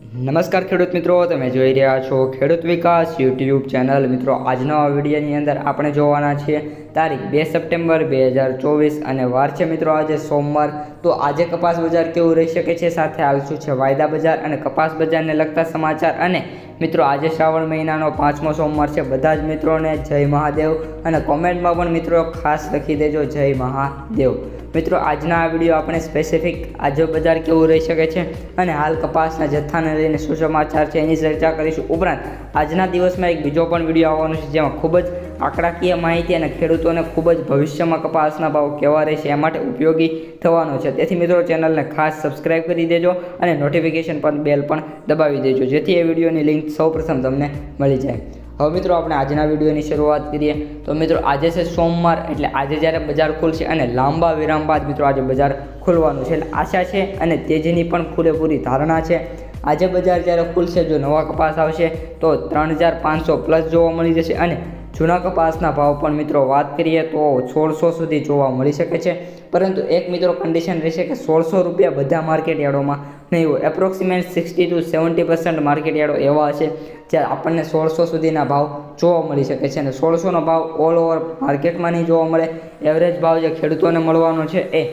નમસ્કાર ખેડૂત મિત્રો, તમે જોઈ રહ્યા છો ખેડૂત વિકાસ યુટ્યુબ ચેનલ। મિત્રો, આજના વિડીયોની અંદર આપણે જોવાના છીએ તારીખ 2 સપ્ટેમ્બર 2024 અને વાર છે મિત્રો આજે સોમવાર। તો આજે કપાસ બજાર કેવું રહી શકે છે, સાથે હાલ શું છે વાયદા બજાર અને કપાસ બજારને લગતા સમાચાર। અને મિત્રો આજે શ્રાવણ મહિનાનો 5મો સોમવાર છે। બધા જ મિત્રોને જય મહાદેવ અને કોમેન્ટમાં પણ મિત્રો ખાસ લખી દેજો જય મહાદેવ। મિત્રો, આજના આ વિડીયો આપણે સ્પેસિફિક આજે બજાર કેવું રહી શકે છે અને હાલ કપાસના જથ્થાને લઈને શું સમાચાર છે એની ચર્ચા કરીશું। ઉપરાંત આજના દિવસમાં એક બીજો પણ વિડીયો આવવાનો છે જેમાં ખૂબ જ આંકડાકીય માહિતી અને ખેડૂતોને ખૂબ જ ભવિષ્યમાં કપાસના ભાવ કેવા રહેશે એ માટે ઉપયોગી થવાનો છે। તેથી મિત્રો ચેનલને ખાસ સબસ્ક્રાઈબ કરી દેજો અને નોટિફિકેશન પર બેલ પણ દબાવી દેજો, જેથી એ વિડીયોની લિંક સૌપ્રથમ તમને મળી જાય। હવે મિત્રો આપણે આજના વિડીયોની શરૂઆત કરીએ તો મિત્રો આજે છે સોમવાર, એટલે આજે જ્યારે બજાર ખુલશે અને લાંબા વિરામ બાદ મિત્રો આજે બજાર ખુલવાનું છે, એટલે આશા છે અને તેજીની પણ પૂરેપૂરી ધારણા છે। આજે બજાર જ્યારે ખુલશે, જો નવા કપાસ આવશે તો 3500 પ્લસ જોવા મળી જશે અને જૂના કપાસના ભાવ પણ મિત્રો વાત કરીએ તો 1600 સુધી જોવા મળી શકે છે। પરંતુ એક મિત્રો કન્ડિશન રહેશે કે 1600 રૂપિયા બધા માર્કેટ યાર્ડોમાં નહીં હોય, એપ્રોક્સિમેટ 60 to 70% માર્કેટ યાર્ડો એવા હશે જ્યાં આપણને 1600 સુધીના ભાવ જોવા મળી શકે છે અને 1600નો ભાવ ઓલ ઓવર માર્કેટમાં નહીં જોવા મળે। એવરેજ ભાવ જે ખેડૂતોને મળવાનો છે એ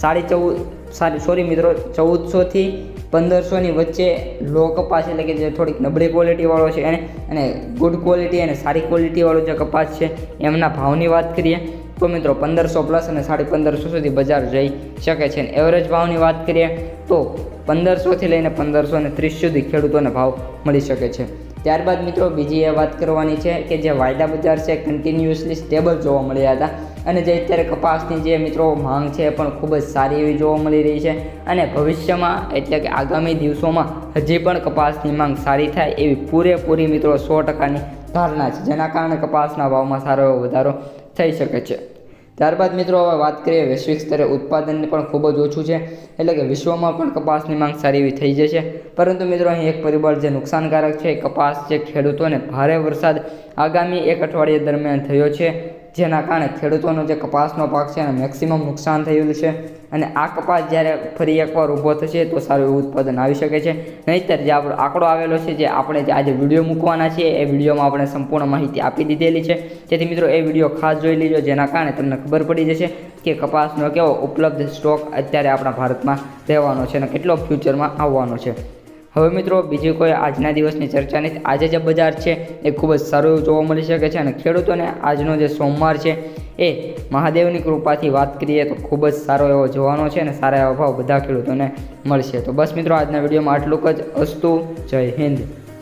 1400 થી 1500ની વચ્ચે લો કપાસ, એટલે કે જે થોડીક નબળી ક્વોલિટીવાળો છે અને ગુડ ક્વોલિટી અને સારી ક્વોલિટીવાળો જે કપાસ છે એમના ભાવની વાત કરીએ તો મિત્રો 1500 પ્લસ અને 1550 સુધી બજાર જઈ શકે છે। અને એવરેજ ભાવની વાત કરીએ તો 1500થી લઈને 1530 સુધી ખેડૂતોને ભાવ મળી શકે છે। ત્યારબાદ મિત્રો બીજી એ વાત કરવાની છે કે જે વાયદા બજાર છે કન્ટિન્યુઅસલી સ્ટેબલ જોવા મળ્યા હતા અને જે અત્યારે કપાસની જે મિત્રો માંગ છે એ પણ ખૂબ જ સારી એવી જોવા મળી રહી છે અને ભવિષ્યમાં એટલે કે આગામી દિવસોમાં હજી પણ કપાસની માંગ સારી થાય એવી પૂરેપૂરી મિત્રો 100%ની ધારણા છે, જેના કારણે કપાસના ભાવમાં સારો એવો વધારો થઈ શકે છે। ત્યારબાદ મિત્રો હવે વાત કરીએ વૈશ્વિક સ્તરે ઉત્પાદનને પણ ખૂબ જ ઓછું છે, એટલે કે વિશ્વમાં પણ કપાસની માંગ સારી એવી થઈ જશે। પરંતુ મિત્રો અહીં એક પરિબળ જે નુકસાનકારક છે, કપાસ જે ખેડૂતોને ભારે વરસાદ આગામી એક અઠવાડિયા દરમિયાન થયો છે, જેના કારણે ખેડૂતોનો જે કપાસનો પાક છે એને મેક્સિમમ નુકસાન થયેલું છે અને આ કપાસ જ્યારે ફરી એકવાર ઊભો થશે તો સારું એવું ઉત્પાદન આવી શકે છે। નહીંતર જે આપણો આંકડો આવેલો છે, જે આપણે જે આજે વિડીયો મૂકવાના છીએ એ વિડીયોમાં આપણે સંપૂર્ણ માહિતી આપી દીધેલી છે, જેથી મિત્રો એ વિડીયો ખાસ જોઈ લેજો, જેના કારણે તમને ખબર પડી જશે કે કપાસનો કેવો ઉપલબ્ધ સ્ટોક અત્યારે આપણા ભારતમાં રહેવાનો છે અને કેટલો ફ્યુચરમાં આવવાનો છે। હવે મિત્રો બીજી કોઈ આજના દિવસની ચર્ચા નથી, આજે જે બજાર છે એ ખૂબ જ સારું એવું જોવા મળી શકે છે અને ખેડૂતોને આજનો જે સોમવાર છે એ મહાદેવની કૃપાથી વાત કરીએ તો ખૂબ જ સારો એવો જોવાનો છે અને સારા એવા ભાવ બધા ખેડૂતોને મળશે। તો બસ મિત્રો આજના વિડીયોમાં આટલું જ। અસ્તુ, જય હિન્દ।